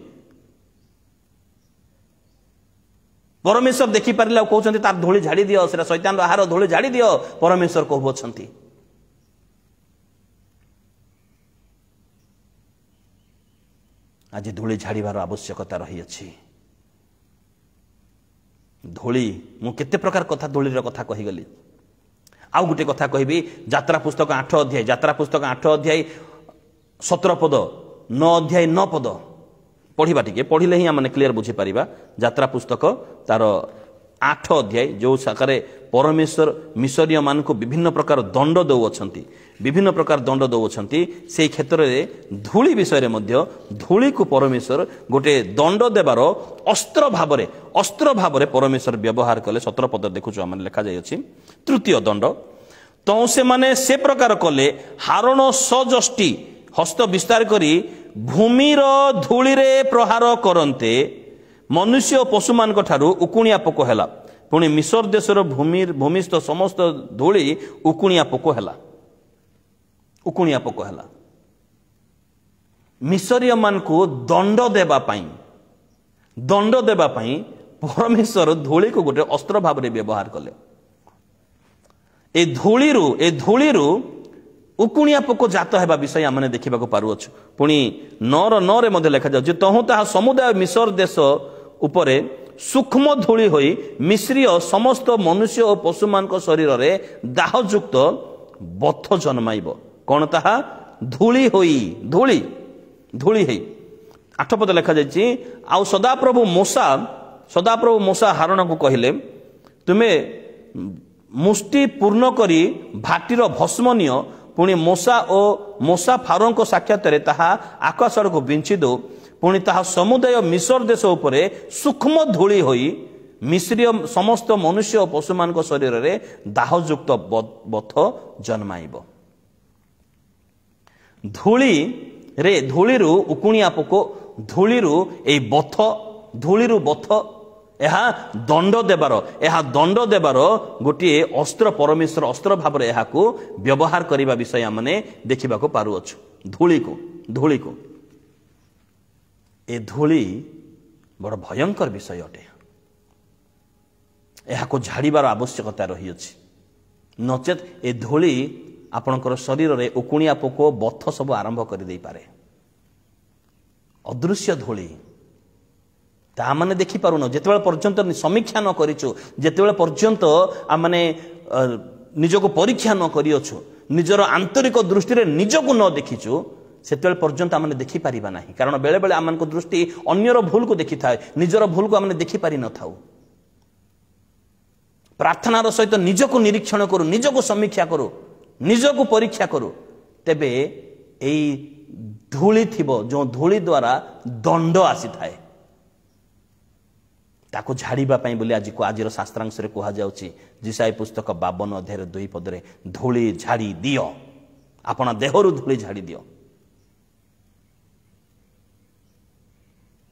परमेश्वर देखि पारिले कहउछन्ति तार धूली झाड़ी दियो सेटा शैतान आहार धूली झाड़ी दियो परमेश्वर कहउछन्ति। आज धूली झाड़ीबार आवश्यकता रही अछि। धूली मु केते प्रकार कथा धूलीर कथा कहि गली। आउ गुटे कथा कहबी यात्रा पुस्तक 8 अध्याय 17 पद 9 अध्याय 9 पद पढ़िबा टिके पढ़िले ही आमने क्लियर बुझी परिबा। यात्रा पुस्तक तार 8 अध्याय जो साकारे परमेश्वर मिशरीय मान को विभिन्न प्रकार दंड दौछंती विभिन्न प्रकार दंड दौछंती से क्षेत्र में धूली विषय रे मध्य धूली को परमेश्वर गोटे दंड देवार अस्त्र भावरे परमेश्वर व्यवहार कले। 17 पद देखुछु आमने लिखा जाय अछि तृतीय दंड तो से माने से प्रकार कले हारण सजष्टि हस्त विस्तार करी भूमिर धूली रे प्रहार करन्ते मनुष्य पशु मान ठारू उकुणिया पोक हैला पुणी मिसर देशर भूमिस्थ समस्त धूली उकुणिया पोक हैला। मिसरीय मान को दंड देबा पाई परमेश्वर धूली को गोटे अस्त्र भाव रे व्यवहार कले। ए धूलीरु उकुणिया पोक जात हेबा विषय आमने देखिबा को पारु अछु। पुणी 9 रे मध्ये लिखा जाउछि तहु ताहा समुदाय मिसर देश उपरे सूक्ष्म धूली होई मिश्रीय समस्त मनुष्य और पशु मान शरीर रे दाहयुक्त बथ जन्माइब। कौन ताहा धूली होई धूली होई 8 पद लिखा जाइछि आउ सदाप्रभु मूसा हारण को कहिले तुमे मुष्टि पूर्ण करी भाटीर भस्म नियो पुणी मूसा फारों को साक्षात ताहा आकाश को बिंची दो पुणी ताहा समुदाय मिसर देश उपरे सूक्ष्म धूली होई मिश्रीय समस्त मनुष्य और पशु मान शरीर रे दाहयुक्त बथ जन्माइब। धूलीरु उकुणिया पोक धूलीरु ए धूलीरु बथ यह दंड देवार गोटे अस्त्र परमेश्वर अस्त्र भाव में यह व्यवहार करने विषय आमने देखा पारुअछु। धूली को ए धूली बड़ भयंकर विषय अटे। यह झाड़ीबार आवश्यकता रही अछि नचेत ए धूली आपणकर शरीर रे उकुणिया पोक बथ सब आरंभ कर दे पारे। अदृश्य धूली ता माने देखि पारुन जेतेबेले पर्यंत समीक्षा न करिछु जेतेबेले पर्यंत आमने निजको परीक्षा न करियछु निजर आंतरिक दृष्टि रे निजको न देखिछु सेतेबेले पर्यंत आमने देखि पारिबा नाही। कारण बेले बेले आमनको दृष्टि अन्यर भूल को देखि थाए निजर भूल को आमने देखि पारि न थाउ। प्रार्थनार सहित निजको निरीक्षण करू निजको समीक्षा करू निजको परीक्षा करू तेबे एई धूली थिबो जो धूली द्वारा दंड आसी थाए ताको झाड़ीबा पई बोली आज शास्त्रांश रे कहा जाउची जिसाई पुस्तक 52 अध्याय 2 पदरे धूली झाड़ी दियो आपना देहरु धूली झाड़ी दियो।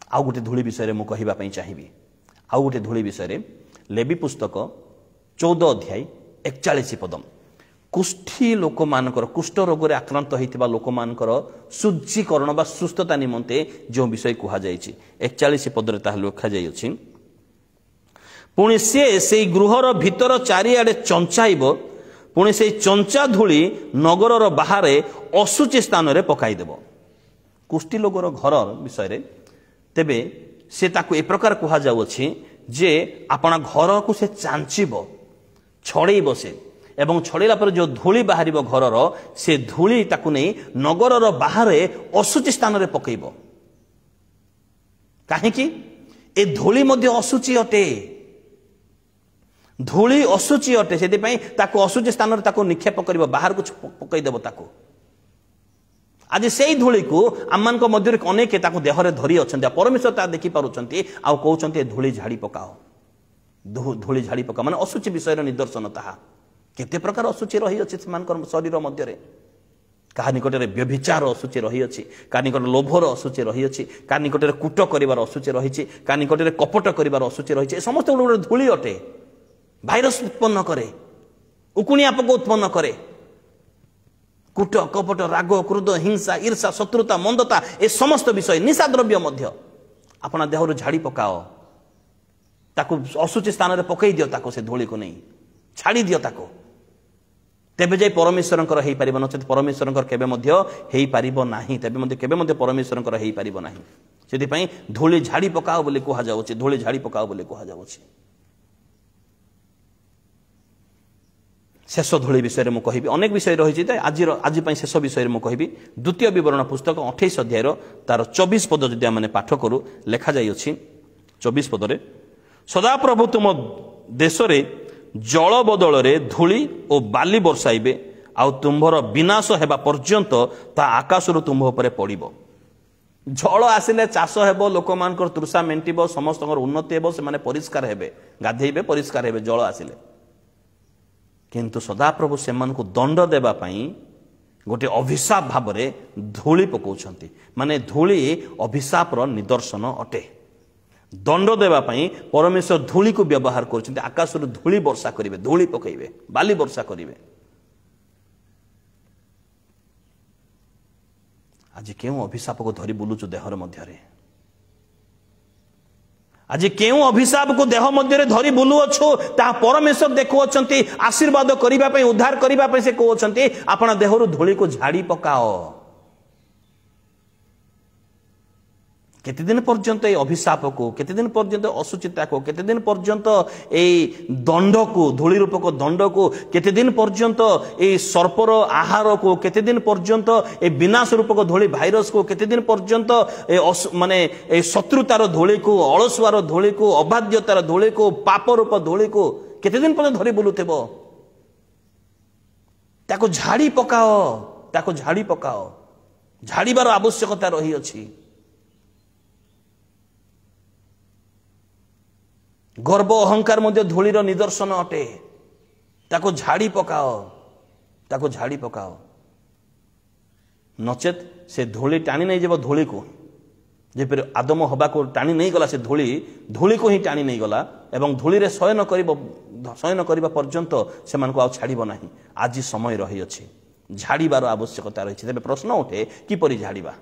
आउ गोटे धूली विषय रे मु कहिबा पई चाहिबी आउ गोटे धूली विषय रे लेवी पुस्तक 14 अध्याय 41 पद कुष्ठी लोक मानकर कुष्ठ रोग रे आक्रांत होइतिबा लोक मानकर शुद्धीकरण बा सुस्थता निमंते जो विषय कहा जायछि 41 पदरे ताहा लिखा जाय अछि पुणी से गृहर भीतर चारिआडे चंचाइब पुणी से चंचा धूली नगरर बाहर असुचि स्थान रे पकाई देबो। कुष्ठी लोगर घर विषय रे तेबे से ताकू ए प्रकार कहा जाउछि जे आपना घर को से चांचिबो छड़ेइबो से एवं छड़ेला पर जो धूली बाहरिबो घरर से धूली ताकू नै नगरर बाहर असुचि स्थान रे पकाइबो। काहे कि ए धूली मध्ये असुचि अटे धूली असुचि अटे से ताको असुचि स्थान ताको निक्षेप कर बाहर को पकई देव ताको। आज से धूली को आम मध्य अनेक देहरे धरी अच्छा परमेश्वर ता देखि पारुचंती आ कहउचंती धूली झाड़ी पकाओ धूली झाड़ी पकाओ माने असुचि विषय निदर्शन ताहा केते प्रकार असुचि रही अछि सेमानकर शरीर मध्य रे का निकटरे व्यभिचार असुचि रही अछि का निकट लोभर असुचि रही अछि का निकटरे कूट करिवार असुचि रही अछि का निकटरे कपट करिवार असुचि रही अछि समस्त गोटे धूली अटे। भाइरस उत्पन्न करे उकुणिया पोक उत्पन्न करे कूट कपट राग क्रोध हिंसा ईर्षा शत्रुता मंदता ए समस्त विषय निशा द्रव्य मध्य अपना देहरु झाड़ी पकाओ ताको असुचि स्थान रे पकई दियो ताको से धूली को नहीं छाड़ी दियो ताको तेबे जाई परमेश्वरंकर हेई परिबो नचेत परमेश्वरंकर केबे मध्य हेई परिबो नाही तेबे मध्य केबे मध्य परमेश्वरंकर हेई परिबो नाही सेति पई धूली झाड़ी पकाओ बोली कोहा जाउछि धूली झाड़ी पकाओ बोली कोहा जाउछि शेष धूली विषय में कहबी अनेक विषय रही आज शेष विषय में कहबी द्वितीय विवरण पुस्तक 28 अध्याय तार 24 पद जदि आम पाठ करूँ लेखा जाइ 24 पदरे सदाप्रभु तुम देश रे जल बदल रे धूली और बाली बरसाइबे आउ तुम्भर विनाश हेबा पर्यंत ता आकाशरु तुम्भ उपरे पड़िबो जल आसिले चाष हेबो लोक मानकर तृषा मेंटिबो समस्तकर उन्नति हेबो से माने परिष्कार हेबे गाधेइबे परिष्कार हेबे जल आसिले किंतु सदाप्रभु से दंड देवा गोटे अभिशाप भाव में धूली पकाउछंती माने धूली अभिशाप रो निदर्शन अटे दंड देवा परमेश्वर धूली को व्यवहार कर आकाश धूली वर्षा करेंगे धूली पकईबे बाली वर्षा करेंगे आज क्यों अभिशाप को धरी बुलुचु देहर मध्य आज क्यों अभिशाप को देह मध्य धरी बुलु अच्छु ता परमेश्वर देखुअछंती आशीर्वाद करने उद्धार करने से कहते आपण देहरु धूली को झाड़ी पकाओ केते दिन पर्यंत ए अभिशाप को केते दिन पर्यंत असुचिता को केते दिन पर्यंत ए दंड को धूली रूपक दंड को केते दिन पर्यंत ए सर्पर आहार को केते दिन पर्यंत ए विनाश रूपक धूली भाइरस को केते दिन पर्यंत ए माने ए शत्रुतार धूली को अलसुआर धूली को अबाध्यतार धूली को पाप रूप धूली को केते दिन पर्यंत धरी बुलुथेबो ताको झाड़ी पकाओ झाड़ीबार आवश्यकता रही अछि गर्व अहंकार मध्य धूलीर निदर्शन अटे ताको झाड़ी पकाओ नचेत से धूली टाणी नहीं जब धूली को जेपरि आदम हवा को टाणी नहीं गला से धूली को ही टाणी नहीं गला एवं धूली रे शयन करिबा पर्यंत से मानको आ छाड़िबो नाही आज समय रही अछि झाड़ीबार आवश्यकता रही तेबे प्रश्न उठे किपरि झाड़ीबा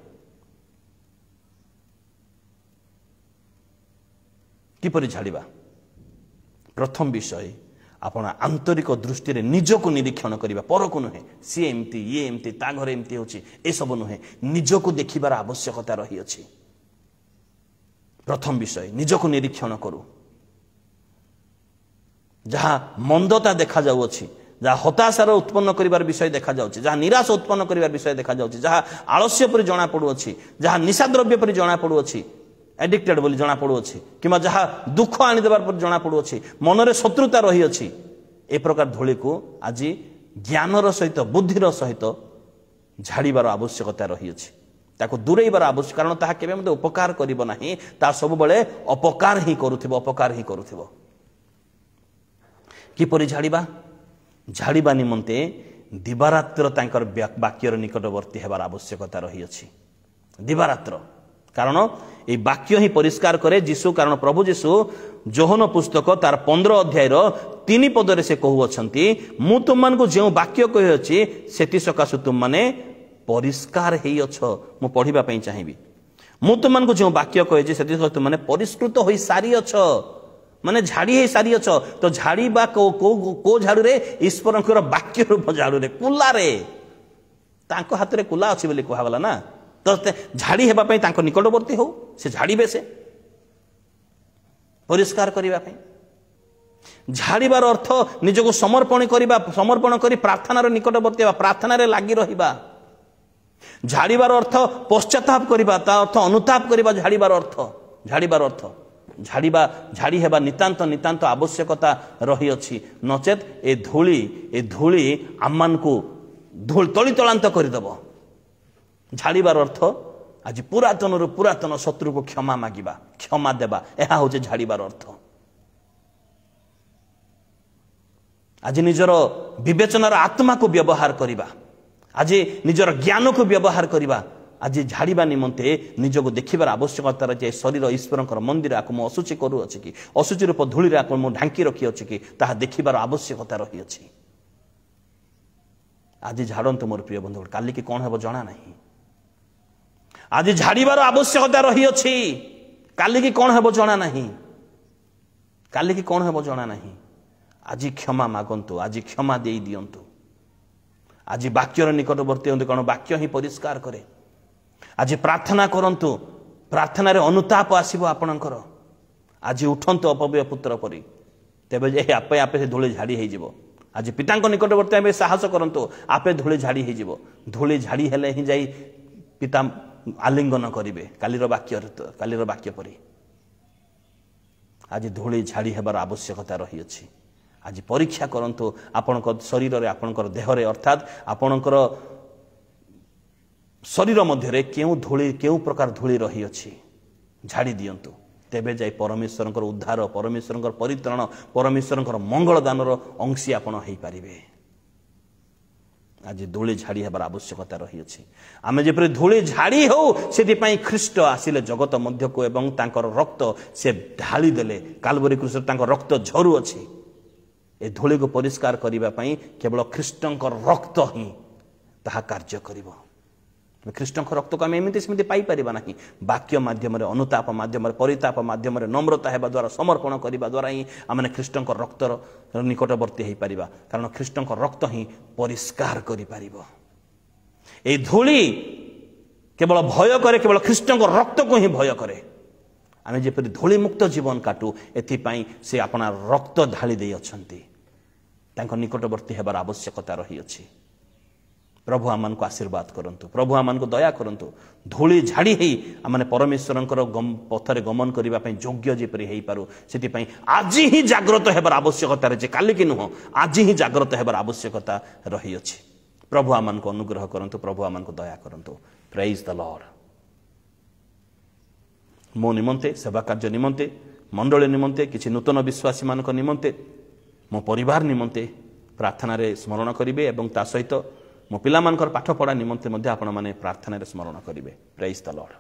किपरि झाड़ीबा प्रथम विषय आपण आंतरिक दृष्टि रे निजको निरीक्षण करिबा पर को नुहे सी एमती ये एमती ता घरे एमती होची ए सब नुहे निजको देखिबार आवश्यकता रही अछि प्रथम विषय निजको निरीक्षण करू जहाँ मंदता देखा जाउ अछि जहाँ हताशार उत्पन्न करिबार विषय देखा जाउछि जहाँ निराश उत्पन्न करिबार विषय देखा जाउछि जहाँ आलस्य परि जणा पडु अछि जहाँ निशा द्रव्य परि जणा पडु अछि एडिक्टेड बोली जना पड़ुअछि किमा जहाँ दुख आनी देबार पर जना पड़ुअछि मनरे शत्रुता रही अछि ए प्रकार धूली को आज ज्ञानर सहित बुद्धिर सहित झाड़ीबार आवश्यकता रही अछि ताको दूरेइबार आवश्यक कारण ताहा केबे मते उपकार करिवो नाही ता सब बेले अपकार ही करूथिबो किपरि झाड़ीबा निमंते दिवारात्र तांकर वाक्यर निकटवर्ती हेबार आवश्यकता रही अछि दिवारात्र कारण ये वाक्य ही परिष्कार करे जीशु कारण प्रभु जीशु जोहन पुस्तक तार 15 अध्याय 3 पदरे से कहउछंती मु तुम को जो वाक्य कहि अछि सेति सकासु तुम माने परिष्कार हेई अछो मु पढिबा पई चाहिबी मु तुम को जो वाक्य कहि अछि सेति सकासु तुम माने परिष्कृत होई सारी अछो माने झाड़ी हे सारी अछो तो झाड़ी बा को झाड़ू रे ईश्वरंकर वाक्य रूप झाड़ू रे कुला रे तांको हाथ रे कुला अछि बोली कहवाला ना तो झाड़ी हेबा पई तांको निकटवर्ती हो से झाड़ीबे से परिष्कार करिबा पई झाड़ीबार अर्थ निजको समर्पण करी प्रार्थनार निकटवर्ती हेबा प्रार्थनारे लागि रहिबा झाड़ीबार अर्थ पश्चाताप करिबा ता अर्थ अनुताप करिबा झाड़ीबार अर्थ झाड़ी हेबा नितांत आवश्यकता रही अछि नचेत ए धूली आमान को तली तलांत करिदबो झाड़ीबार अर्थ आज पुरातन शत्रु को क्षमा देवा यह हूँ झाड़ीबार अर्थ आज निजर विवेचनार आत्मा को व्यवहार करवा आज निजर ज्ञान को व्यवहार करवा आज झाड़ीबा निमंते निजको देखिबार आवश्यकता रही शरीर ईश्वर मंदिर आको मु असुचि करूअछि कि असुचि रूप धूली आको मु ढांकी रखी अछि कि ताहा देखिबार आवश्यकता रही अछि आज झाड़ंतु मोर प्रिय बंधु काली की कौन हेबो जणा नहीं आज झाड़ीबार आवश्यकता रही अछि काली की कौन हेबो जणा नहीं काली की कौन हेबो जना नहीं। आज क्षमा मागंतु, आज क्षमा दे दियंतु, आज वाक्यर निकटवर्ती हूँ कौन वाक्य ही परिष्कार करे। आज प्रार्थना करंतु, प्रार्थना रे अनुताप आसीबो आपणकर। आज उठंतु अपव्यय पुत्र परी, तेबे जे आपे आपे से धूଳି झाड़ी हो जिवो। आज पितांक निकटवर्ती आमे साहस करंतु, आपे धूଳି झाड़ी हो जिवो। धूଳି झाड़ी हेले ही जाई पिता आलिंगन करिवे कालीर वाक्य परी। आज धूଳି झाड़ी हेबार आवश्यकता रही अछि। आज परीक्षा करंतु आपणकर शरीर रे, आपणकर देह रे, अर्थात आपणकर शरीर मध्य केउ धूଳି, केउ प्रकार धूଳି रही अछि, झाड़ी दियंतु। तेबे जाई परमेश्वरंकर उद्धार, परमेश्वरंकर परित्राण, परमेश्वरंकर मंगल दानर अंशी आपण हेई पारिबे। आज धूଳି झाड़ी हेबार आवश्यकता रही अछि। आमे जेपरि धूଳି झाड़ी हो, सेति पई ख्रीष्ट आसिले जगत मध्य को एवं तांकर रक्त से ढाली देले। काल्वरी क्रूस तांकर रक्त झरु अछि। ए धूଳି को परिष्कार करिबा पई केवल ख्रीष्टंकर रक्त ही ताहा कार्य करिवो। ख्रीष्टंकर रक्त को आम एमती सेमती पाई परिबा नाही। वाक्य माध्यम रे, अनुताप माध्यम रे, परिताप माध्यम रे, नम्रता हेबा द्वारा, समर्पण करिबा द्वारा ही आमने ख्रीष्टंकर रक्तर निकटवर्ती हेई परिबा। कारण ख्रीष्टंकर रक्त ही परिष्कार करि परिबो। ए धूଳି केवल भय करे, केवल ख्रीष्टंकर रक्त को ही भय करे। आमे जेपरि धूଳି मुक्त जीवन काटू, एथि पई से अपना रक्त ढाली देई अछंती। तांको निकटवर्ती हेबार आवश्यकता रही अछि। प्रभु आमान को आशीर्वाद करंतु, प्रभु आमान को दया करंतु। धूଳି झाड़ी हेई आमने परमेश्वरंकर पथरे गमन करिबा पई योग्य जेपरि हेई पारू, सेति पई आज ही जागृत हेबार आवश्यकता रे, जे काली की नुह, आज ही जागृत हेबार आवश्यकता रही अछि। प्रभु आमान को अनुग्रह करंतु, प्रभु आमान को दया करंतु। Praise the Lord. मो निमंते, सेवा कार्य निमंते, मंडली निमंते, किछि नूतन विश्वासी मानक निमंते, मो परिवार निमंते प्रार्थना रे स्मरण करिवे एवं ता सहित मो पिलामानकर पाठ पढ़ा निमंते मध्य आपण माने प्रार्थना रे स्मरण करिवे। Praise the Lord.